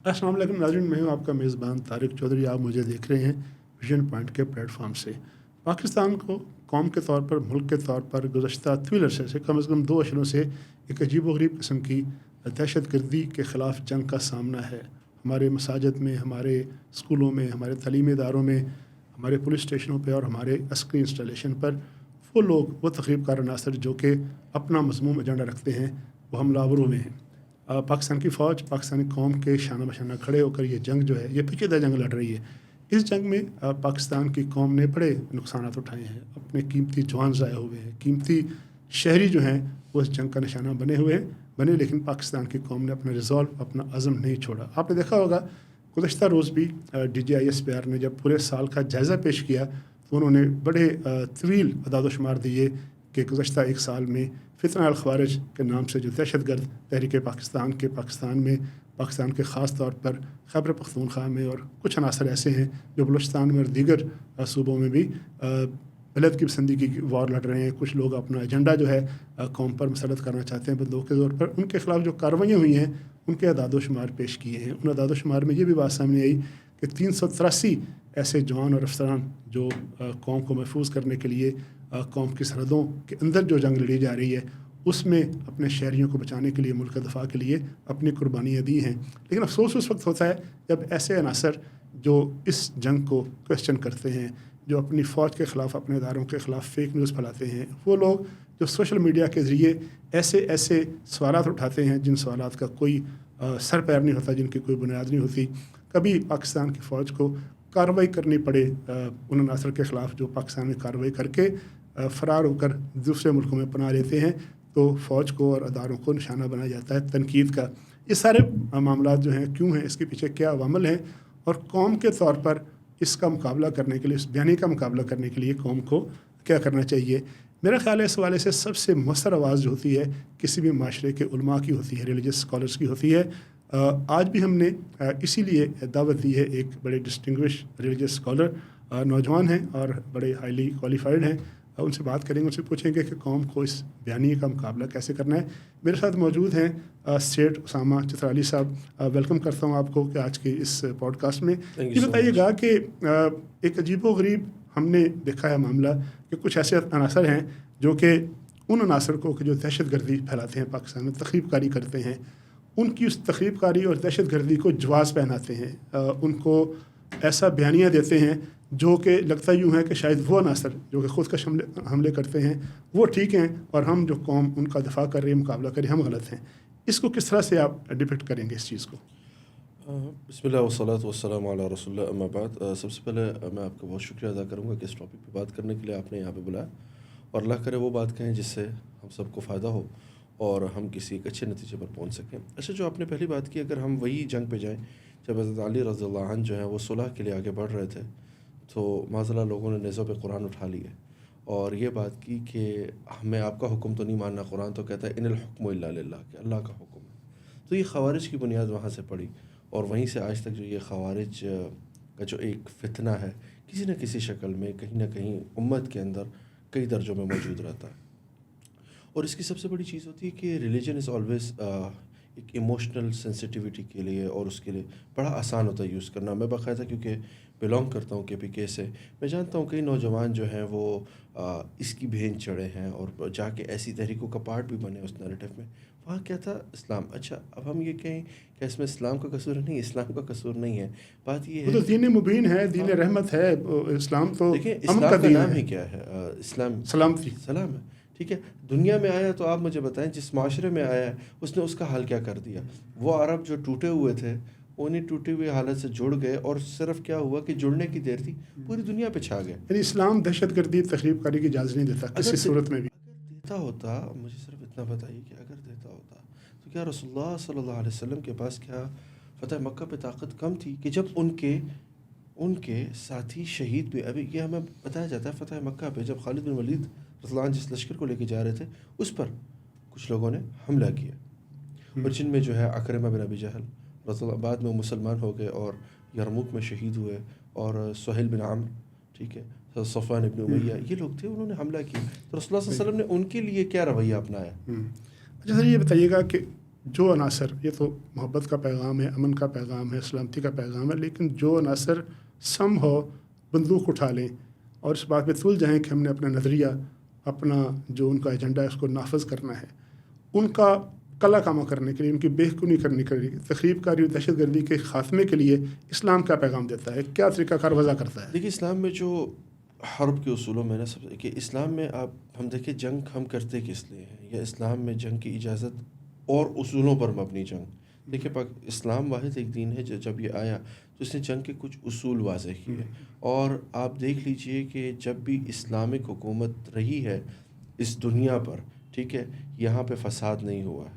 السلام علیکم ناظرین، میں ہوں آپ کا میزبان طارق چودھری. آپ مجھے دیکھ رہے ہیں ویژن پوائنٹ کے پلیٹ فارم سے. پاکستان کو قوم کے طور پر، ملک کے طور پر گزشتہ طویل عرصے سے کم از کم 2 اشروں سے ایک عجیب و غریب قسم کی دہشت گردی کے خلاف جنگ کا سامنا ہے. ہمارے مساجد میں، ہمارے اسکولوں میں، ہمارے تعلیمی اداروں میں، ہمارے پولیس اسٹیشنوں پہ اور ہمارے عسکری انسٹالیشن پر وہ لوگ، وہ تخریب کار عناصر جو کہ اپنا مذموم ایجنڈا رکھتے ہیں، وہ حملہ آور ہوئے ہیں. پاکستان کی فوج، پاکستانی قوم کے شانہ بشانہ کھڑے ہو کر یہ جنگ جو ہے، یہ پیچیدہ جنگ لڑ رہی ہے. اس جنگ میں پاکستان کی قوم نے بڑے نقصانات اٹھائے ہیں. اپنے قیمتی جوان ضائع ہوئے ہیں، قیمتی شہری جو ہیں وہ اس جنگ کا نشانہ بنے لیکن پاکستان کی قوم نے اپنا ریزالو، اپنا عزم نہیں چھوڑا. آپ نے دیکھا ہوگا گزشتہ روز بھی DGISPR نے جب پورے سال کا جائزہ پیش کیا تو انہوں نے بڑے طویل اعداد و شمار دیے کہ گزشتہ 1 سال میں فتنہ الخوارج کے نام سے جو دہشت گرد تحریک پاکستان میں، پاکستان کے خاص طور پر خیبر پختونخوا میں اور کچھ عناصر ایسے ہیں جو بلوچستان میں اور دیگر صوبوں میں بھی بلد کی پسندی کی وار لڑ رہے ہیں. کچھ لوگ اپنا ایجنڈا جو ہے قوم پر مسلط کرنا چاہتے ہیں بندوق کے طور پر. ان کے خلاف جو کارروائیاں ہوئی ہیں ان کے اعداد و شمار پیش کیے ہیں. ان اعداد و شمار میں یہ بھی بات سامنے آئی کہ 383 ایسے جوان اور افسران جو قوم کو محفوظ کرنے کے لیے قوم کی سرحدوں کے اندر جو جنگ لڑی جا رہی ہے اس میں اپنے شہریوں کو بچانے کے لیے، ملک کا دفاع کے لیے اپنی قربانیاں دی ہیں. لیکن افسوس اس وقت ہوتا ہے جب ایسے عناصر جو اس جنگ کو کویسچن کرتے ہیں، جو اپنی فوج کے خلاف، اپنے اداروں کے خلاف فیک نیوز پھیلاتے ہیں، وہ لوگ جو سوشل میڈیا کے ذریعے ایسے سوالات اٹھاتے ہیں جن سوالات کا کوئی سر پیر نہیں ہوتا، جن کی کوئی بنیاد نہیں ہوتی. کبھی پاکستان کی فوج کو کارروائی کرنی پڑے ان عناصر کے خلاف جو پاکستان میں کارروائی کر کے فرار ہو کر دوسرے ملکوں میں پناہ لیتے ہیں، تو فوج کو اور اداروں کو نشانہ بنایا جاتا ہے تنقید کا. یہ سارے معاملات جو ہیں کیوں ہیں، اس کے پیچھے کیا عوامل ہیں، اور قوم کے طور پر اس کا مقابلہ کرنے کے لیے، اس بیانی کا مقابلہ کرنے کے لیے قوم کو کیا کرنا چاہیے. میرا خیال ہے اس حوالے سے سب سے مؤثر آواز جو ہوتی ہے کسی بھی معاشرے کے علماء کی ہوتی ہے، ریلیجس اسکالرس کی ہوتی ہے. آج بھی ہم نے اسی لیے دعوت دی ہے. ایک بڑے ڈسٹنگوش ریلیجس اسکالر نوجوان ہیں اور بڑے ہائیلی کوالیفائڈ ہیں. ان سے بات کریں گے، ان سے پوچھیں گے کہ قوم کو اس بیانیے کا مقابلہ کیسے کرنا ہے. میرے ساتھ موجود ہیں سیٹ اسامہ چترالی صاحب. ویلکم کرتا ہوں آپ کو کہ آج کے اس پوڈ کاسٹ میں. یہ بتائیے گا کہ ایک عجیب و غریب ہم نے دیکھا ہے معاملہ کہ کچھ ایسے عناصر ہیں جو کہ ان عناصر کو جو دہشت گردی پھیلاتے ہیں، پاکستان میں تخریب کاری کرتے ہیں، ان کی اس تخریب کاری اور دہشت گردی کو جواز پہناتے ہیں، ان کو ایسا بیانیہ دیتے ہیں جو کہ لگتا یوں ہے کہ شاید وہ عناصر جو کہ خود کش حملے کرتے ہیں وہ ٹھیک ہیں اور ہم جو قوم ان کا دفاع کر رہے ہیں، مقابلہ کر رہے ہیں، ہم غلط ہیں. اس کو کس طرح سے آپ ڈپکٹ کریں گے اس چیز کو؟ بسم اللہ والصلاۃ والسلام علی رسول اللہ. اما بعد، سب سے پہلے میں آپ کا بہت شکریہ ادا کروں گا کہ اس ٹاپک پہ بات کرنے کے لیے آپ نے یہاں پہ بلایا، اور اللہ کرے وہ بات کہیں جس سے ہم سب کو فائدہ ہو اور ہم کسی ایک اچھے نتیجے پر پہنچ سکیں. اچھا، جو آپ نے پہلی بات کی، اگر ہم وہی جنگ پہ جائیں جب حضرت علی رضی اللہ عنہ جو ہیں وہ صلح کے لیے آگے بڑھ رہے تھے، تو معاذ اللہ لوگوں نے نیزوں پہ قرآن اٹھا لیے اور یہ بات کی کہ ہمیں آپ کا حکم تو نہیں ماننا. قرآن تو کہتا ہے ان الحکم الا للہ، کہ اللہ کا حکم ہے. تو یہ خوارج کی بنیاد وہاں سے پڑی، اور وہیں سے آج تک جو یہ خوارج کا جو ایک فتنہ ہے کسی نہ کسی شکل میں کہیں نہ کہیں امت کے اندر کئی درجوں میں موجود رہتا ہے. اور اس کی سب سے بڑی چیز ہوتی ہے کہ ریلیجن از آلویز ایک ایموشنل سینسٹیوٹی کے لیے، اور اس کے لیے بڑا آسان ہوتا ہے یوز کرنا. میں باقاعدہ کیونکہ بلانگ کرتا ہوں KPK سے، میں جانتا ہوں کئی نوجوان جو ہیں وہ اس کی بھین چڑھے ہیں اور جا کے ایسی تحریکوں کا پارٹ بھی بنے اس نیریٹو میں. وہاں کیا تھا؟ اسلام. اچھا، اب ہم یہ کہیں کہ اس میں اسلام کا قصور ہے. نہیں، اسلام کا قصور نہیں ہے. بات یہ ہے وہ تو دین مبین ہے، دین رحمت ہے. اسلام تو دیکھیں، امن اسلام کا دین نام ہے. ہی کیا ہے؟ اسلام، سلامتی. سلام ہے. ٹھیک ہے، دنیا میں آیا تو آپ مجھے بتائیں جس معاشرے میں آیا ہے اس نے اس کا حال کیا کر دیا. وہ عرب جو ٹوٹے ہوئے تھے انہیں ٹوٹی ہوئی حالت سے جڑ گئے، اور صرف کیا ہوا کہ جڑنے کی دیر تھی، پوری دنیا پہ چھا گئے. یعنی اسلام دہشت گردی، تخریب کاری کی اجازت نہیں دیتا کسی صورت میں بھی. اگر دیتا ہوتا، مجھے صرف اتنا بتائیے کہ اگر دیتا ہوتا تو کیا رسول اللہ صلی اللہ علیہ وسلم کے پاس کیا فتح مکہ پہ طاقت کم تھی کہ جب ان کے ساتھی شہید بھی؟ ابھی یہ ہمیں بتایا جاتا ہے فتح مکہ پہ جب خالد بن ولید رضی اللہ عنہ جس لشکر کو لے کے جا رہے تھے اس پر کچھ لوگوں نے حملہ کیا، اور جن میں جو ہے عکرمہ بن ابی جہل رضی اللہ، بعد میں مسلمان ہو گئے اور یرموک میں شہید ہوئے، اور سہیل بن عمرو، ٹھیک ہے، صفوان ابن امیہ، یہ لوگ تھے، انہوں نے حملہ کیا. تو رسول اللہ صلی اللہ علیہ وسلم نے ان کے لیے کیا رویہ اپنایا؟ اچھا سر، یہ بتائیے گا کہ جو عناصر، یہ تو محبت کا پیغام ہے، امن کا پیغام ہے، سلامتی کا پیغام ہے، لیکن جو عناصر سم ہو بندوق اٹھا لیں اور اس بات پہ تل جائیں کہ ہم نے اپنا نظریہ، اپنا جو ان کا ایجنڈا ہے اس کو نافذ کرنا ہے، ان کا کلا کامہ کرنے کے لیے، ان کی بےخونی کرنے کے لیے، تخریب کاری اور دہشت گردی کے خاتمے کے لیے اسلام کیا پیغام دیتا ہے، کیا طریقہ کار وضع کرتا ہے؟ دیکھیے اسلام میں جو حرب کے اصولوں میں سب کہ اسلام میں ہم دیکھیں جنگ ہم کرتے کس لیے ہیں، یا اسلام میں جنگ کی اجازت اور اصولوں پر مبنی جنگ. دیکھیں اسلام واحد ایک دین ہے جب یہ آیا تو اس نے جنگ کے کچھ اصول واضح کیے، اور آپ دیکھ لیجئے کہ جب بھی اسلامک حکومت رہی ہے اس دنیا پر، ٹھیک ہے، یہاں پہ فساد نہیں ہوا ہے.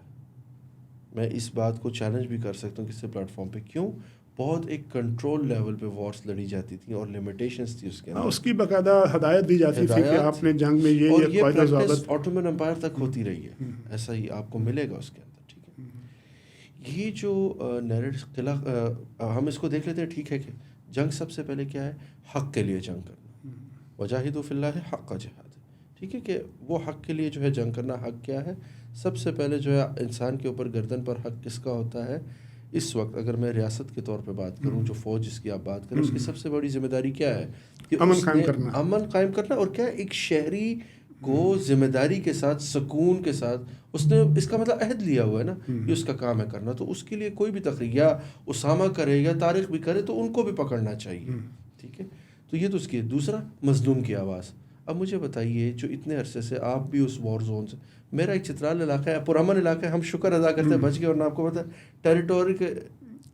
میں اس بات کو چیلنج بھی کر سکتا ہوں کسی پلیٹ فارم پہ. کیوں؟ بہت ایک کنٹرول لیول پہ وارز لڑی جاتی تھیں اور لمیٹیشنز تھی اس کے اندر. اس کی باقاعدہ ہدایت دی جاتی تھی کہ آپ نے جنگ میں اور یہ یہ قاعدہ پریکٹس ضابط. آٹومن امپائر تک ہوتی رہی ہے، ایسا ہی آپ کو ملے گا اس کے اندر. ٹھیک ہے، یہ جو قلعہ ہم اس کو دیکھ لیتے ہیں. ٹھیک ہے کہ جنگ سب سے پہلے کیا ہے؟ حق کے لیے جنگ کرنا. وجاہدوا فی اللہ حق کا جہاد. ٹھیک ہے کہ وہ حق کے لیے جو ہے جنگ کرنا. حق کیا ہے؟ سب سے پہلے جو ہے انسان کے اوپر گردن پر حق کس کا ہوتا ہے؟ اس وقت اگر میں ریاست کے طور پہ بات کروں، جو فوج جس کی آپ بات کریں، اس کی سب سے بڑی ذمہ داری کیا ہے؟ کہ امن قائم کرنا. امن قائم کرنا. اور کیا ایک شہری کو ذمہ داری کے ساتھ، سکون کے ساتھ، اس نے اس کا مطلب عہد لیا ہوا ہے نا، یہ اس کا کام ہے کرنا. تو اس کے لیے کوئی بھی تقریر یا اسامہ کرے یا طارق بھی کرے تو ان کو بھی پکڑنا چاہیے. ٹھیک ہے، تو یہ تو اس کی. دوسرا، مظلوم کی آواز. اب مجھے بتائیے، جو اتنے عرصے سے آپ بھی اس وار زون سے، میرا ایک چترال علاقہ ہے، پرامن علاقہ ہے، ہم شکر ادا کرتے ہیں بچ گئے. اور آپ کو پتا ٹیریٹوری کے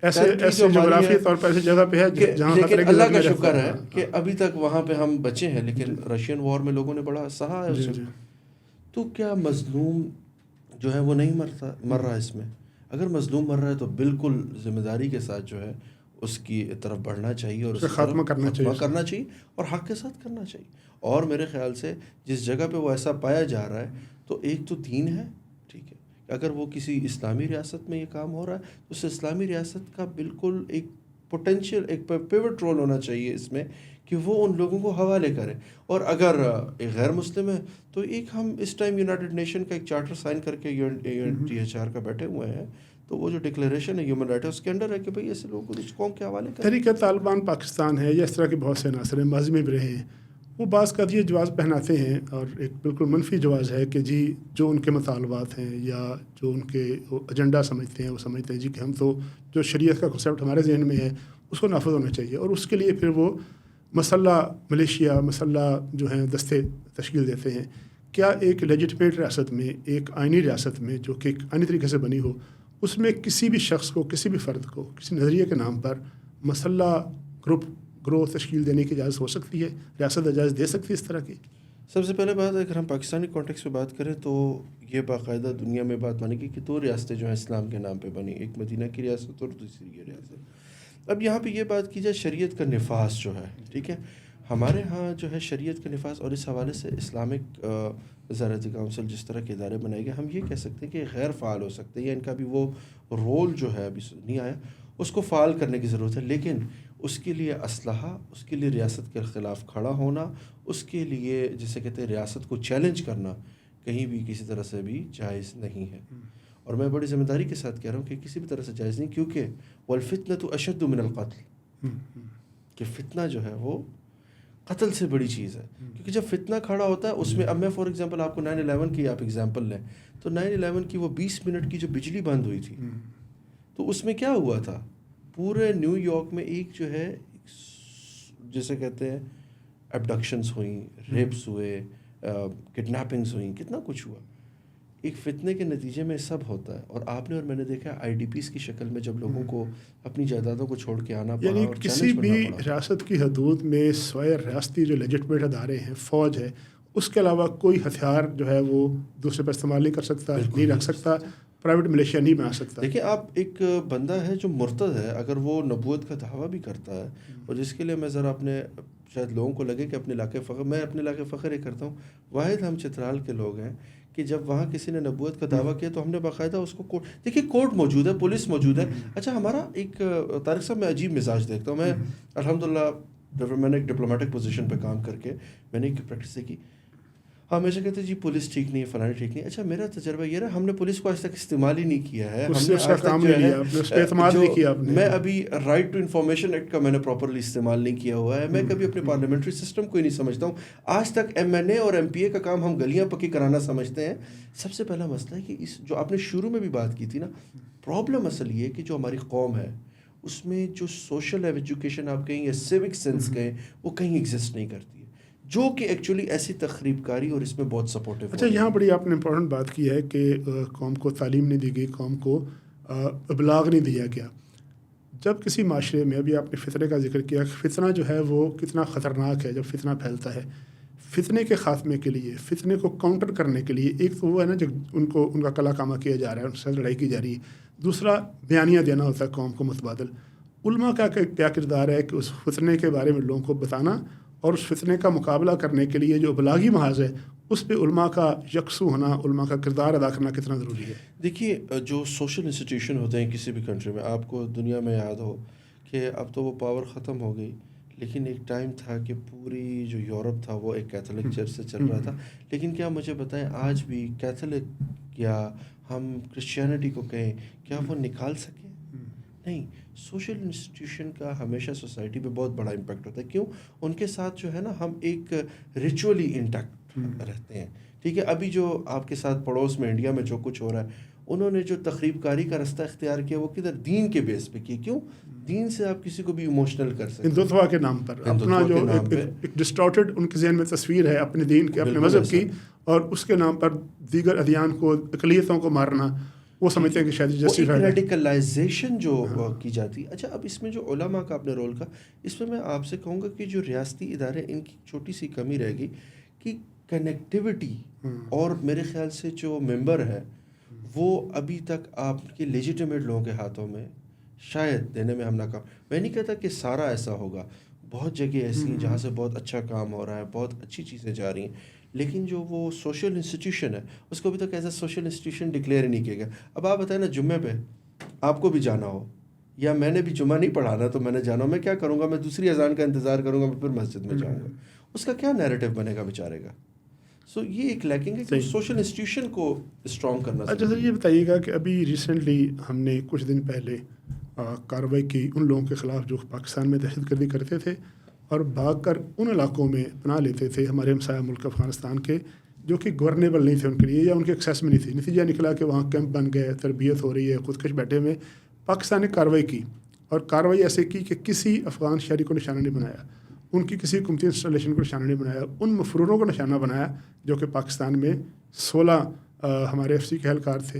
ایسے جغرافی طور پر ایسی جگہ پہ ہے جہاں لیکن اللہ کا شکر ہے کہ ابھی تک وہاں پہ ہم بچے ہیں. لیکن رشین وار میں لوگوں نے بڑا سہا ہے اس. تو کیا مظلوم جو ہے وہ نہیں مر رہا اس میں؟ اگر مظلوم مر رہا ہے تو بالکل ذمہ داری کے ساتھ جو ہے اس کی طرف بڑھنا چاہیے اور اس کا خاتمہ کرنا چاہیے اور حق کے ساتھ کرنا چاہیے. اور میرے خیال سے جس جگہ پہ وہ ایسا پایا جا رہا ہے تو ایک تو دین ہے. ٹھیک ہے، اگر وہ کسی اسلامی ریاست میں یہ کام ہو رہا ہے تو اس اسلامی ریاست کا بالکل ایک پوٹینشیل، ایک پیوٹ رول ہونا چاہیے اس میں کہ وہ ان لوگوں کو حوالے کرے. اور اگر ایک غیر مسلم ہے تو ایک ہم اس ٹائم یونائٹڈ نیشن کا ایک چارٹر سائن کر کے UNHCR کا بیٹھے ہوئے ہیں، تو وہ جو ڈکلیریشن ہے ہیومن رائٹ اس کے انڈر ہے کہ بھئی ایسے لوگوں کو اس قوم کے حوالے کریں. تحریک طالبان پاکستان ہے یا اس طرح کے بہت سے عناصر ہیں، ماضی میں بھی رہے ہیں، وہ بعض کا یہ جواز پہناتے ہیں اور ایک بالکل منفی جواز ہے کہ جی جو ان کے مطالبات ہیں یا جو ان کے ایجنڈا سمجھتے ہیں، وہ سمجھتے ہیں جی کہ ہم تو جو شریعت کا کنسیپٹ ہمارے ذہن میں ہے اس کو نافذ ہونا چاہیے، اور اس کے لیے پھر وہ مسلح ملیشیا، مسلح جو ہیں دستے تشکیل دیتے ہیں. کیا ایک لیجٹمیٹ ریاست میں، ایک آئینی ریاست میں جو کہ ایک آئینی طریقے سے بنی ہو، اس میں کسی بھی شخص کو، کسی بھی فرد کو کسی نظریے کے نام پر مسلح گروہ تشکیل دینے کی اجازت ہو سکتی ہے؟ ریاست اجازت دے سکتی ہے اس طرح کی؟ سب سے پہلے بات اگر ہم پاکستانی کانٹیکس پہ بات کریں تو یہ باقاعدہ دنیا میں بات مانی گئی کہ 2 ریاستیں جو ہیں اسلام کے نام پہ بنی، ایک مدینہ کی ریاست اور دوسری یہ ریاست. اب یہاں پہ یہ بات کی جائے شریعت کا نفاذ جو ہے، ٹھیک ہے، ہمارے ہاں جو ہے شریعت کا نفاذ، اور اس حوالے سے اسلامک وزارت کونسل جس طرح کے ادارے بنائے گئے، ہم یہ کہہ سکتے ہیں کہ غیر فعال ہو سکتے ہیں یا ان کا بھی وہ رول جو ہے ابھی نہیں آیا، اس کو فعال کرنے کی ضرورت ہے. لیکن اس کے لیے اسلحہ، اس کے لیے ریاست کے خلاف کھڑا ہونا، اس کے لیے جسے کہتے ہیں ریاست کو چیلنج کرنا، کہیں بھی کسی طرح سے بھی جائز نہیں ہے. اور میں بڑی ذمہ داری کے ساتھ کہہ رہا ہوں کہ کسی بھی طرح سے جائز نہیں، کیونکہ والفتنة اشد من القتل، کہ فتنہ جو ہے وہ قتل سے بڑی چیز ہے. کیونکہ جب فتنہ کھڑا ہوتا ہے اس میں، اب میں فار ایگزامپل آپ کو 9/11 کی آپ ایگزامپل لیں تو 9/11 کی وہ 20 منٹ کی جو بجلی بند ہوئی تھی، تو اس میں کیا ہوا تھا؟ پورے نیو یارک میں ایک جو ہے جسے کہتے ہیں ایبڈکشنز ہوئیں، ریپس ہوئے، کڈنیپنگز ہوئیں، کتنا کچھ ہوا. ایک فتنے کے نتیجے میں سب ہوتا ہے. اور آپ نے اور میں نے دیکھا IDPs کی شکل میں جب لوگوں کو اپنی جائیدادوں کو چھوڑ کے آنا پڑا، یعنی اور کسی بھی ریاست کی حدود میں سوائے ریاستی جو لیجٹمیٹ ادارے ہیں، فوج ہے، اس کے علاوہ کوئی ہتھیار جو ہے وہ دوسرے پر استعمال نہیں کر سکتا، نہیں رکھ سکتا، پرائیویٹ ملیشیا نہیں بنا سکتا. دیکھیں آپ، ایک بندہ ہے جو مرتد ہے، اگر وہ نبوت کا دعویٰ بھی کرتا ہے، اور جس کے لیے میں ذرا اپنے، شاید لوگوں کو لگے کہ اپنے علاقے فخر، میں اپنے علاقے فخر یہ کرتا ہوں، واحد ہم چترال کے لوگ ہیں کہ جب وہاں کسی نے نبوت کا دعویٰ کیا تو ہم نے باقاعدہ اس کو دیکھیے کورٹ موجود ہے، پولیس موجود ہے. اچھا ہمارا ایک طارق صاحب، میں عجیب مزاج دیکھتا ہوں. میں الحمدللہ میں نے ایک ڈپلومیٹک پوزیشن پہ کام کر کے میں نے ایک پریکٹس دیکھی. ہمیشہ کہتے ہیں جی پولیس ٹھیک نہیں ہے، فلاں ٹھیک نہیں ہے. اچھا میرا تجربہ یہ رہا، ہم نے پولیس کو آج تک استعمال ہی نہیں کیا ہے. اس ہم سے نے اس کا آج کام تک نہیں جو لیا آپ نے، اس پہ اعتماد جو نہیں کیا آپ نے. میں ابھی رائٹ ٹو انفارمیشن ایکٹ کا میں نے پراپرلی استعمال نہیں کیا ہوا ہے. میں کبھی اپنے پارلیمنٹری سسٹم کو ہی نہیں سمجھتا ہوں. آج تک MNA اور MP کا کام ہم گلیاں پکی کرانا سمجھتے ہیں. سب سے پہلا مسئلہ ہے کہ اس جو آپ نے شروع میں بھی بات کی تھی نا، پرابلم اصل یہ ہے کہ جو ہماری قوم ہے اس میں جو سوشل ایجوکیشن آپ کہیں یا سیوک سینس کہیں، وہ کہیں ایگزسٹ نہیں کرتی ہے، جو کہ ایکچولی ایسی تخریب کاری اور اس میں بہت سپورٹیو. اچھا یہاں بڑی آپ نے امپورٹنٹ بات کی ہے کہ قوم کو تعلیم نہیں دی گئی، قوم کو ابلاغ نہیں دیا گیا. جب کسی معاشرے میں، ابھی آپ نے فتنے کا ذکر کیا، فتنہ جو ہے وہ کتنا خطرناک ہے. جب فتنہ پھیلتا ہے، فتنے کے خاتمے کے لیے، فتنے کو کاؤنٹر کرنے کے لیے، ایک تو وہ ہے نا جو ان کا کلا کامہ کیا جا رہا ہے، ان سے لڑائی کی جا رہی ہے. دوسرا بیانیہ دینا ہوتا ہے قوم کو متبادل. علماء کا کیا کردار ہے کہ اس فتنے کے بارے میں لوگوں کو بتانا، اور اس فتنے کا مقابلہ کرنے کے لیے جو ابلاغی محاذ ہے اس پہ علماء کا یکسو ہونا، علماء کا کردار ادا کرنا کتنا ضروری ہے. دیکھیے جو سوشل انسٹیٹیوشن ہوتے ہیں کسی بھی کنٹری میں، آپ کو دنیا میں یاد ہو کہ اب تو وہ پاور ختم ہو گئی، لیکن ایک ٹائم تھا کہ پوری جو یورپ تھا وہ ایک کیتھولک چرچ سے چل رہا تھا. لیکن کیا مجھے بتائیں آج بھی کیتھولک یا ہم کرسچینٹی کو کہیں، کیا وہ نکال سکیں؟ نہیں. سوشل انسٹیٹیوشن کا ہمیشہ سوسائٹی پہ بہت بڑا امپیکٹ ہوتا ہے. کیوں؟ ان کے ساتھ جو ہے نا ہم ایک ریچولی انٹیکٹ رہتے ہیں. ٹھیک ہے، ابھی جو آپ کے ساتھ پڑوس میں انڈیا میں جو کچھ ہو رہا ہے، انہوں نے جو تخریب کاری کا رستہ اختیار کیا وہ کدھر؟ دین کے بیس پہ کیا. کیوں؟ دین سے آپ کسی کو بھی ایموشنل کر سکتے ہیں، ہندوتوا کے نام پر اپنا جو ایک ڈسٹارٹیڈ ان کے ذہن میں تصویر ہے اپنے دین کی، اپنے مذہب کی، اور اس کے نام پر دیگر ادیان کو، اقلیتوں کو مارنا، وہ سمجھتے ہیں کہ شاید جسٹیفائڈ ہے. ریڈیکلائزیشن جو کی جاتی ہے. اچھا اب اس میں جو علماء کا اپنے رول کا، اس میں میں آپ سے کہوں گا کہ جو ریاستی ادارے، ان کی چھوٹی سی کمی رہے گی کہ کنیکٹیوٹی، اور میرے خیال سے جو ممبر ہے وہ ابھی تک آپ کے لیجیٹیمیٹ لوگوں کے ہاتھوں میں شاید دینے میں ہم ناکام. میں نہیں کہتا کہ سارا ایسا ہوگا، بہت جگہ ایسی ہیں جہاں سے بہت اچھا کام ہو رہا ہے، بہت اچھی چیزیں جا رہی ہیں، لیکن جو وہ سوشل انسٹیٹیوشن ہے اس کو ابھی تک as a social institution declare ہی نہیں کیا گیا. اب آپ بتائیں نا، جمعے پہ آپ کو بھی جانا ہو، یا میں نے بھی جمعہ نہیں پڑھانا تو میں نے جانا ہو، میں کیا کروں گا؟ میں دوسری اذان کا انتظار کروں گا، میں پھر مسجد میں جاؤں گا. اس کا کیا نیریٹو بنے گا بیچارے کا؟ سو یہ ایک لیکنگ ہے کہ سوشل انسٹیٹیوشن کو اسٹرانگ کرنا. اچھا سر، یہ بتائیے گا کہ ابھی ریسنٹلی ہم نے کچھ دن پہلے کارروائی کی ان لوگوں کے خلاف جو پاکستان میں دہشت گردی کرتے تھے اور بھاگ کر ان علاقوں میں پناہ لیتے تھے، ہمارے ہمسایہ ملک افغانستان کے، جو کہ گورنیبل نہیں تھے ان کے لیے یا ان کے ایکسیس میں نہیں تھی. نتیجہ نکلا کہ وہاں کیمپ بن گئے، تربیت ہو رہی ہے، خودکش بیٹھے ہوئے. پاکستان نے کارروائی کی، اور کارروائی ایسے کی کہ کسی افغان شہری کو نشانہ نہیں بنایا، ان کی کسی حکومتی انسٹالیشن کو نشانہ نہیں بنایا، ان مفروروں کو نشانہ بنایا جو کہ پاکستان میں 16 ہمارے FC کے اہلکار تھے،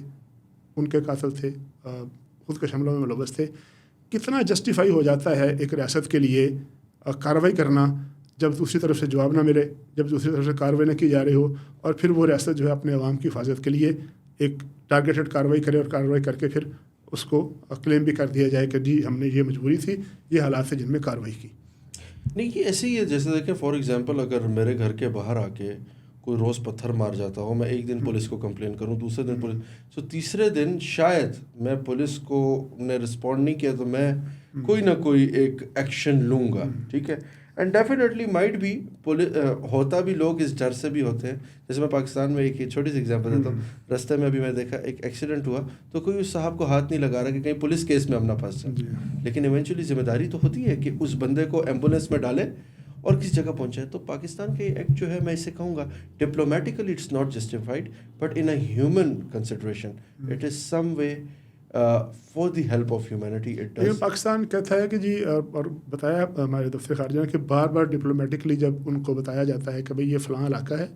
ان کے قاتل تھے، خودکش حملوں میں ملوث تھے. کتنا جسٹیفائی ہو جاتا ہے ایک ریاست کے لیے کارروائی کرنا جب دوسری طرف سے جواب نہ ملے، جب دوسری طرف سے کارروائی نہ کی جا رہی ہو، اور پھر وہ ریاست جو ہے اپنے عوام کی حفاظت کے لیے ایک ٹارگیٹڈ کارروائی کرے، اور کارروائی کر کے پھر اس کو کلیم بھی کر دیا جائے کہ جی ہم نے یہ مجبوری تھی، یہ حالات تھے جن میں کارروائی کی. نہیں یہ ایسے ہی ہے، جیسے دیکھیں فار ایگزامپل اگر میرے گھر کے باہر آ کے کوئی روز پتھر مار جاتا ہو، میں ایک دن پولیس کو کمپلین کروں، دوسرے دن پولیس، تیسرے دن شاید میں پولیس کو نے رسپونڈ نہیں کیا تو میں کوئی نہ کوئی ایک ایکشن لوں گا. ٹھیک ہے، اینڈ ڈیفینیٹلی مائٹ بھی ہوتا بھی، لوگ اس ڈر سے بھی ہوتے ہیں. جیسے میں پاکستان میں ایک چھوٹی سی ایگزامپل دیتا ہوں. رستے میں ابھی میں دیکھا ایک ایکسیڈنٹ ہوا تو کوئی اس صاحب کو ہاتھ نہیں لگا رہا کہ کہیں پولیس کیس میں ہم نہ پھنس جائیں، لیکن ایونچولی ذمہ داری تو ہوتی ہے کہ اس بندے کو ایمبولینس میں ڈالے اور کس جگہ پہنچائے. تو پاکستان کے ایکٹ جو ہے میں اسے کہوں گا diplomatically it's not justified, but in a human consideration it is some way for the help of humanity. Pakistan کہتا ہے کہ جی، اور بتایا ہمارے دفتر خارجہ کہ بار بار ڈپلومیٹکلی جب ان کو بتایا جاتا ہے کہ بھئی یہ فلاں علاقہ ہے،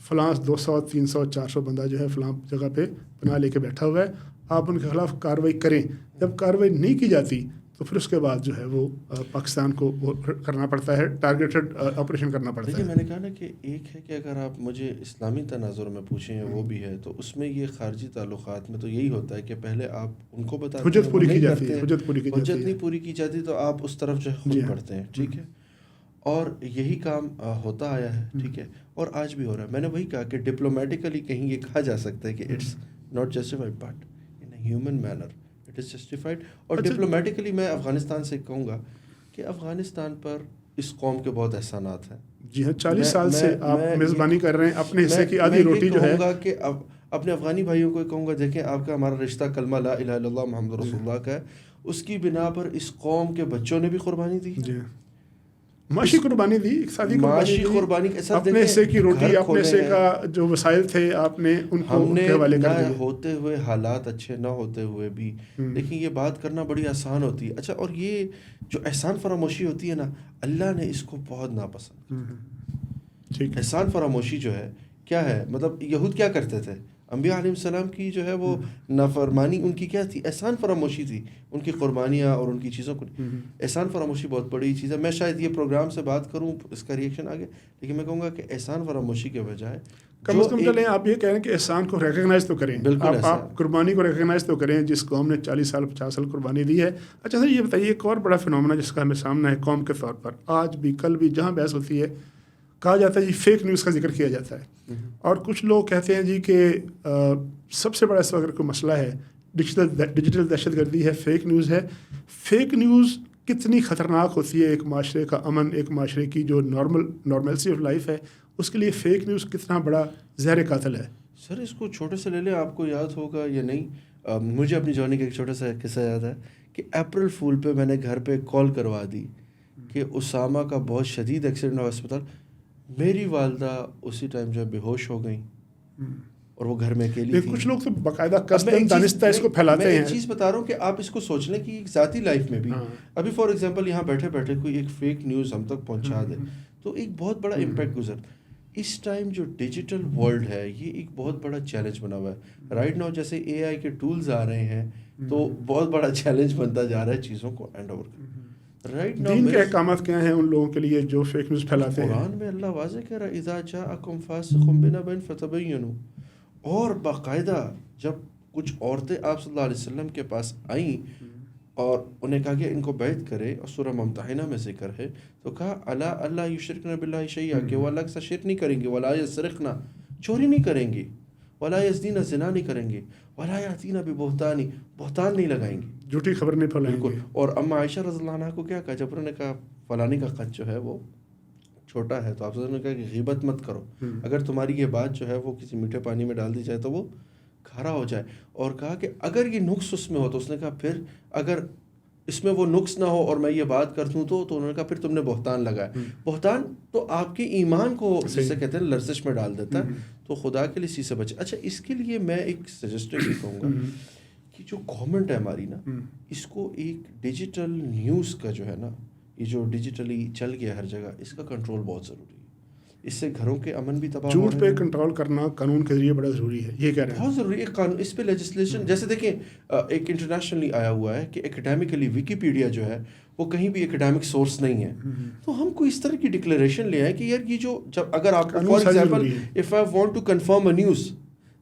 فلاں 200 300 400 بندہ جو ہے فلاں جگہ پہ پناہ لے کے بیٹھا ہوا ہے، آپ ان کے خلاف کارروائی کریں. جب کارروائی نہیں کی جاتی تو پھر اس کے بعد جو ہے وہ پاکستان کو کرنا پڑتا ہے، ٹارگیٹڈ آپریشن کرنا پڑتا ہے. دیکھیے میں نے کہا نا کہ ایک ہے کہ اگر آپ مجھے اسلامی تناظر میں پوچھیں وہ بھی ہے، تو اس میں یہ خارجی تعلقات میں تو یہی ہوتا ہے کہ پہلے آپ ان کو بتاتے ہیں، حجت پوری کی جاتی کرتے ہے، ہیں، حجت پوری کی جاتی ہے، حجت نہیں پوری کی جاتی تو آپ اس طرف جو ہے خود بڑھتے ہیں. ٹھیک ہے، اور یہی کام ہوتا آیا ہے. ٹھیک ہے، اور آج بھی ہو رہا ہے. میں نے وہی کہا کہ ڈپلومیٹیکلی کہیں یہ کہا جا سکتا ہے کہ it's not justified, but in a human manner it is justified. اور ڈپلومیٹیکلی میں افغانستان سے کہوں گا کہ افغانستان پر اس قوم کے بہت احسانات ہیں. جی ہاں 40 سال سے آپ میں میزبانی کر رہے ہیں اپنے حصے کی آدھی میں روٹی جو ہے. کہوں گا کہ اب اپنے افغانی بھائیوں کو کہوں گا دیکھیں آپ کا ہمارا رشتہ کلمہ لا الہ الا اللہ محمد رسول اللہ کا ہے, اس کی بنا پر اس قوم کے بچوں نے بھی قربانی دی, جی معاشی قربانی دی, اقتصادی قربانی معاشی دی, قربانی کے ساتھ اپنے حصے کی روٹی, اپنے کھولے حصے ہیں. کا جو وسائل تھے آپ نے ان کو ہم ان نے کے حوالے کر نہ دیے. ہوتے ہوئے حالات اچھے نہ ہوتے ہوئے بھی لیکن یہ بات کرنا بڑی آسان ہوتی ہے. اچھا اور یہ جو احسان فراموشی ہوتی ہے نا, اللہ نے اس کو بہت ناپسند. ٹھیک ہے. احسان فراموشی جو ہے کیا ہے, مطلب یہود کیا کرتے تھے, انبیاء علیہ السلام کی جو ہے وہ نافرمانی ان کی کیا تھی, احسان فراموشی تھی. ان کی قربانیاں اور ان کی چیزوں کو, احسان فراموشی بہت بڑی چیز ہے. میں شاید یہ پروگرام سے بات کروں اس کا ریئیکشن آگے, لیکن میں کہوں گا کہ احسان فراموشی کے بجائے کم از کم چلیں آپ یہ کہہ رہے ہیں کہ احسان کو ریکگنائز تو کریں, بالکل آپ قربانی کو ریکگنائز تو کریں جس قوم نے 40 سال 50 سال قربانی دی ہے. اچھا سر یہ بتائیے ایک اور بڑا فنومنا جس کا ہمیں سامنا ہے قوم کے طور پر, آج بھی کل بھی جہاں بحث ہوتی ہے کہا جاتا ہے جی فیک نیوز کا ذکر کیا جاتا ہے, اور کچھ لوگ کہتے ہیں جی کہ سب سے بڑا اس وقت کوئی مسئلہ ہے ڈیجیٹل دہشت گردی ہے, فیک نیوز ہے. فیک نیوز کتنی خطرناک ہوتی ہے ایک معاشرے کا امن, ایک معاشرے کی جو نارملسی آف لائف ہے, اس کے لیے فیک نیوز کتنا بڑا زہر قاتل ہے. سر اس کو چھوٹے سے لے لیں, آپ کو یاد ہوگا یا نہیں, مجھے اپنی جوانی کا ایک چھوٹا سا قصہ یاد ہے کہ اپریل فول پہ میں نے گھر پہ کال کروا دی کہ اسامہ کا بہت شدید ایکسیڈنٹ ہوا اسپتال. میری والدہ اسی ٹائم جو ہے بے ہوش ہو گئیں اور وہ گھر میں اکیلی تھی. کچھ لوگ تو باقاعدہ قصداً دانستہ اس کو پھیلاتے ہیں. میں ایک چیز بتا رہا ہوں کہ آپ اس کو سوچ لیں کہ ایک ذاتی لائف میں بھی ابھی فار ایگزامپل یہاں بیٹھے بیٹھے کوئی ایک فیک نیوز ہم تک پہنچا دے تو ایک بہت بڑا امپیکٹ گزر. اس ٹائم جو ڈیجیٹل ورلڈ ہے یہ ایک بہت بڑا چیلنج بنا ہوا ہے رائٹ ناؤ. جیسے اے آئی کے ٹولز آ رہے ہیں تو بہت بڑا چیلنج بنتا جا رہا ہے چیزوں کو ہینڈ اوور کرنا. رائٹ ناؤ دین کے احکامات کیا ہیں ان لوگوں کے لیے جو فیک نیوز پھیلاتے ہیں؟ قرآن میں اللہ واضح کہہ رہا ہے اذا جاءکم فاسق بنبأ فتبینوا, اور باقاعدہ جب کچھ عورتیں آپ صلی اللہ علیہ وسلم کے پاس آئیں اور انہیں کہا کہ ان کو بیعت کرے, اور سورہ ممتحنہ میں ذکر ہے تو کہا الا اللہ یشرکن باللہ شیئا, کہ وہ اللہ کے ساتھ شرک نہیں کریں گے, ولا یسرقن چوری نہیں کریں گے, ولا یزنین زنا نہیں کریں گے, ولا یاتین ببہتان بہتان نہیں لگائیں گے, جھوٹی خبر نہیں پھیلائیں گے. اور اما عائشہ رضی اللہ عنہا کو کیا کہا جب انہوں نے کہا فلانی کا قد جو ہے وہ چھوٹا ہے تو آپ نے کہا کہ غیبت مت کرو, اگر تمہاری یہ بات جو ہے وہ کسی میٹھے پانی میں ڈال دی جائے تو وہ کھارا ہو جائے. اور کہا کہ اگر یہ نقص اس میں ہو تو اس نے کہا پھر اگر اس میں وہ نقص نہ ہو اور میں یہ بات کر دوں تو انہوں نے کہا پھر تم نے بہتان لگایا. بہتان تو آپ کے ایمان کو جسے کہتے ہیں لرزش میں ڈال دیتا ہے, تو خدا کے لیے اسی سے بچے. اچھا اس کے لیے میں ایک سجیسٹڈ کہوں گا کہ جو گورنمنٹ ہے ہماری نا, اس کو ایک ڈیجیٹل نیوز کا جو ہے نا, یہ جو ڈیجیٹلی چل گیا ہر جگہ, اس کا کنٹرول بہت ضروری ہے. اس سے گھروں کے امن بھی تباہ ہو رہے ہیں. جھوٹ پہ کنٹرول کرنا قانون کے ذریعے بڑا ضروری ہے, یہ کہہ رہے ہیں بہت ضروری ہے قانون. اس پہ لیجسلیشن جیسے دیکھیں ایک انٹرنیشنلی آیا ہوا ہے کہ اکیڈیمکلی ویکیپیڈیا جو ہے وہ کہیں بھی اکیڈیمک سورس نہیں ہے, تو ہم کوئی اس طرح کی ڈکلیریشن لے آئیں کہ یار یہ جو جب اگر آپ کو for example if I want to confirm a news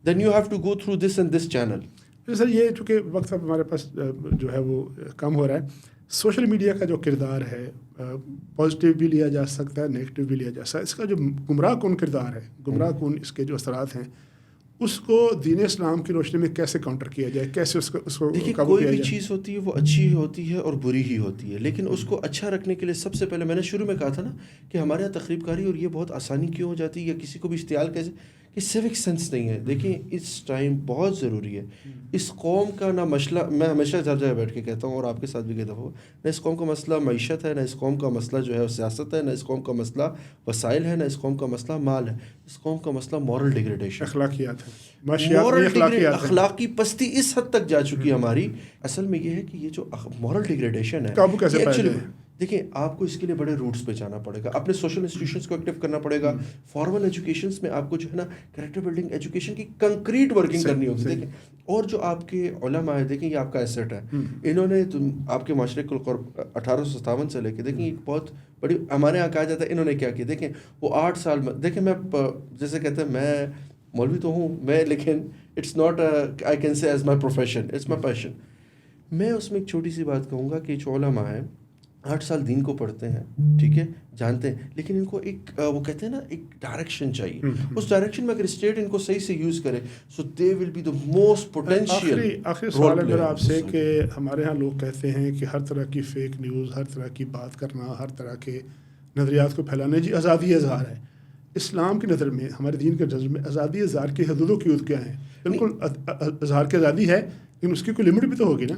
then you have to go through this and this channel. Sir یہ چونکہ وقت اب ہمارے پاس جو ہے وہ کم ہو رہا ہے, سوشل میڈیا کا جو کردار ہے پازیٹیو بھی لیا جا سکتا ہے, نیگیٹو بھی لیا جا سکتا ہے. اس کا جو گمراہ کن کردار ہے, گمراہ کن اس کے جو اثرات ہیں, اس کو دین اسلام کی روشنی میں کیسے کاؤنٹر کیا جائے, کیسے اس کو دیکھیے کوئی بھی چیز ہوتی ہے وہ اچھی ہوتی ہے اور بری ہی ہوتی ہے, لیکن اس کو اچھا رکھنے کے لیے سب سے پہلے میں نے شروع میں کہا تھا نا کہ ہمارے یہاں تقریب کاری اور یہ بہت آسانی کیوں ہو جاتی ہے یا کسی کو بھی اشتعال کیسے, کہ سیوک سینس نہیں ہے. دیکھیں اس ٹائم بہت ضروری ہے. اس قوم کا نہ مسئلہ, میں ہمیشہ ہر جگہ بیٹھ کے کہتا ہوں اور آپ کے ساتھ بھی کہتا ہوں, نہ اس قوم کا مسئلہ معیشت ہے, نہ اس قوم کا مسئلہ جو ہے سیاست ہے, نہ اس قوم کا مسئلہ وسائل ہے, نہ اس قوم کا مسئلہ مال ہے. اس قوم کا مسئلہ مورل ڈیگریڈیشن, اخلاقیات ہے. اخلاقی پستی اس حد تک جا چکی ہے ہماری. اصل میں یہ ہے کہ یہ جو مورل ڈیگریڈیشن ہے قابو کیسے پایا جائے؟ دیکھیں آپ کو اس کے لیے بڑے روٹس پہ جانا پڑے گا, اپنے سوشل انسٹیٹیوشنس کو ایکٹیو کرنا پڑے گا. فارمل ایجوکیشنس میں آپ کو جو ہے نا کریکٹر بلڈنگ ایجوکیشن کی کنکریٹ ورکنگ کرنی ہوگی. دیکھیں اور جو آپ کے علماء ہیں, دیکھیں یہ آپ کا ایسٹ ہے, انہوں نے آپ کے معاشرے کو 1857 سے لے کے دیکھیں ایک بہت بڑی, ہمارے یہاں کہا جاتا ہے انہوں نے کیا کیا. دیکھیں وہ 8 سال میں, دیکھیں میں جیسے کہتے ہیں میں مولوی تو ہوں میں, لیکن it's not I can say as my profession, it's my passion. میں اس میں ایک چھوٹی سی بات کہوں گا کہ جو علماء ہیں 8 سال دین کو پڑھتے ہیں, ٹھیک ہے, جانتے ہیں, لیکن ان کو ایک وہ کہتے ہیں نا ایک ڈائریکشن چاہیے. اس ڈائریکشن میں اگر اسٹیٹ ان کو صحیح سے یوز کرے so they will be the most potential. آخری سوال ہے میرا آپ سے کہ ہمارے ہاں لوگ کہتے ہیں کہ ہر طرح کی فیک نیوز, ہر طرح کی بات کرنا, ہر طرح کے نظریات کو پھیلانا. جی آزادی اظہار ہے. اسلام کی نظر میں ہمارے دین کے نظر میں آزادی اظہار کی حدود و قیود کیا ہیں؟ بالکل اظہار کی آزادی ہے لیکن اس کی کوئی لمٹ بھی تو ہوگی نا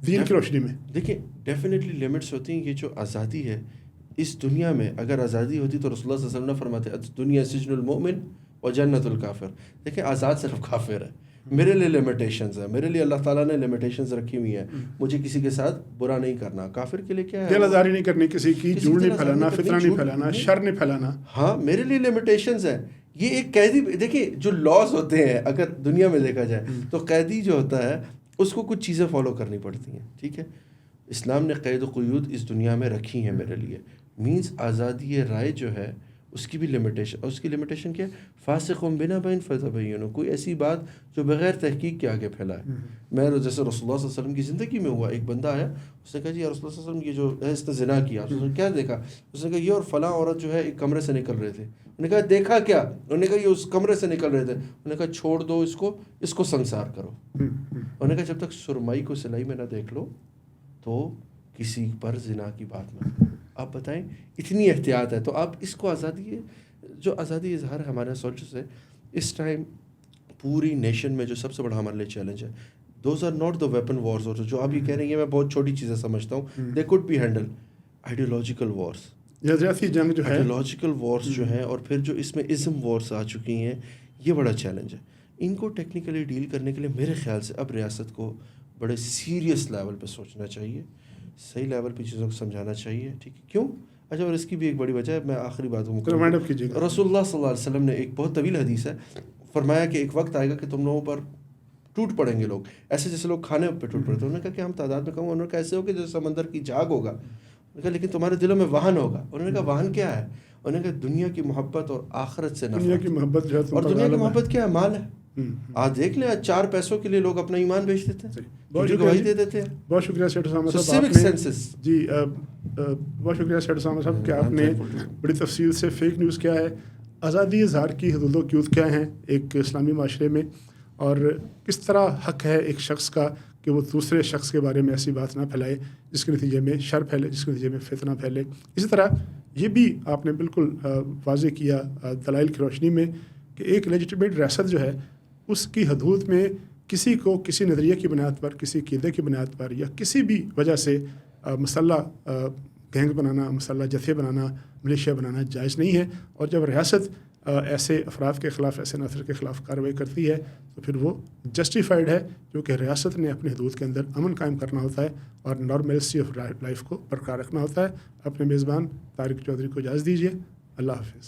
دین کی روشنی میں. دیکھیں ڈیفینیٹلی لمٹس ہوتی ہیں. یہ جو آزادی ہے اس دنیا میں اگر آزادی ہوتی تو رسول اللہ صلی اللہ علیہ وسلم نے فرماتے دنیا سجن المؤمن و جنت الکافر. دیکھیں آزاد صرف کافر ہے. میرے لیے لمیٹیشنز ہیں. میرے لیے اللہ تعالیٰ نے لمیٹیشنز رکھی ہوئی ہیں. مجھے کسی کے ساتھ برا نہیں کرنا. کافر کے لیے کیا ہے؟ دل آزاری نہیں کرنی کسی کی, جھوٹ نہیں پھیلانا, فتنہ نہیں پھیلانا, شر نہیں پھیلانا. ہاں میرے لیے لمیٹیشنز ہیں. یہ ایک قیدی دیکھیں جو لاز ہوتے ہیں اگر دنیا میں دیکھا جائے تو قیدی جو ہوتا ہے اس کو کچھ چیزیں فالو کرنی پڑتی ہیں. ٹھیک ہے, اسلام نے قید و قیود اس دنیا میں رکھی ہیں میرے لیے. مینس آزادی رائے جو ہے اس کی بھی لمیٹیشن. اور اس کی لمیٹیشن کیا ہے؟ فاسقٌ بنبأ فتبینوا. کوئی ایسی بات جو بغیر تحقیق کے آگے پھیلائے. میں جیسے رسول اللہ صلی اللہ علیہ وسلم کی زندگی میں ہوا, ایک بندہ آیا اس نے کہا جی یا رسول اللہ صلی اللہ علیہ وسلم یہ جو ہے اس نے زنا کیا. اس نے کیا دیکھا؟ اس نے کہا یہ اور فلاں عورت جو ہے ایک کمرے سے نکل رہے تھے. انہوں نے کہا دیکھا کیا؟ انہوں نے کہا یہ اس کمرے سے نکل رہے تھے. انہوں نے کہا چھوڑ دو اس کو سنسار کرو. انہوں نے کہا جب تک سرمائی کو سلائی میں نہ دیکھ لو تو کسی پر زنا کی بات نہ. آپ بتائیں اتنی احتیاط ہے. تو آپ اس کو آزادی جو آزادی اظہار ہے ہمارے سوچ سے اس ٹائم پوری نیشن میں جو سب سے بڑا ہمارے لیے چیلنج ہے. Those are not the weapon wars. اور جو آپ یہ کہہ رہے ہیں میں بہت چھوٹی چیزیں سمجھتا ہوں. They could be handle ideological wars. جزیاتی جنگ جو ہے آئیڈیولوجیکل وارز جو ہیں اور پھر جو اس میں ازم وارز آ چکی ہیں یہ بڑا چیلنج ہے. ان کو ٹیکنیکلی ڈیل کرنے کے لیے میرے خیال سے اب ریاست کو بڑے سیریس لیول پہ سوچنا چاہیے. صحیح لیول پہ چیزوں کو سمجھانا چاہیے. ٹھیک ہے کیوں؟ اچھا اور اس کی بھی ایک بڑی وجہ ہے. میں آخری بات رسول اللہ صلی اللہ علیہ وسلم نے ایک بہت طویل حدیث ہے فرمایا کہ ایک وقت آئے گا کہ تم لوگوں پر ٹوٹ پڑیں گے لوگ ایسے جیسے لوگ کھانے پہ ٹوٹ پڑتے ہیں. انہوں نے کہا کہ ہم تعداد میں کم. انہوں نے کہا ایسے ہو کہ جیسے سمندر کی جھاگ ہوگا. انہوں نے کہا لیکن تمہارے دلوں میں وہن ہوگا. انہوں نے کہا وہن کیا ہے؟ انہوں نے کہا دنیا کی محبت اور آخرت سے دنیا کی محبت جو ہے اور دنیا کی محبت کیا ہے؟ مال ہے. آج دیکھ لیں آج 4 پیسوں کے لیے لوگ اپنا ایمان بیچ دیتے ہیں. گواہی دے دیتے ہیں. بہت شکریہ سیٹھ اسامہ صاحب. جی بہت شکریہ سیٹھ اسامہ صاحب کہ آپ نے بڑی تفصیل سے فیک نیوز کیا ہے, آزادی اظہار کی حدود و قیود کیا ہیں ایک اسلامی معاشرے میں, اور کس طرح حق ہے ایک شخص کا کہ وہ دوسرے شخص کے بارے میں ایسی بات نہ پھیلائے جس کے نتیجے میں شر پھیلے, جس کے نتیجے میں فتنہ پھیلے. اسی طرح یہ بھی آپ نے بالکل واضح کیا دلائل کی روشنی میں کہ ایک لیجٹیمیٹ ریاست جو ہے اس کی حدود میں کسی کو کسی نظریے کی بنیاد پر, کسی عقیدے کی بنیاد پر یا کسی بھی وجہ سے مسلح گینگ بنانا, مسلح جتھے بنانا, ملیشیا بنانا جائز نہیں ہے. اور جب ریاست ایسے افراد کے خلاف, ایسے عناصر کے خلاف کارروائی کرتی ہے تو پھر وہ جسٹیفائڈ ہے, کیونکہ ریاست نے اپنی حدود کے اندر امن قائم کرنا ہوتا ہے اور نارملسی آف لائف کو برقرار رکھنا ہوتا ہے. اپنے میزبان طارق چودھری کو اجازت دیجیے. اللہ حافظ.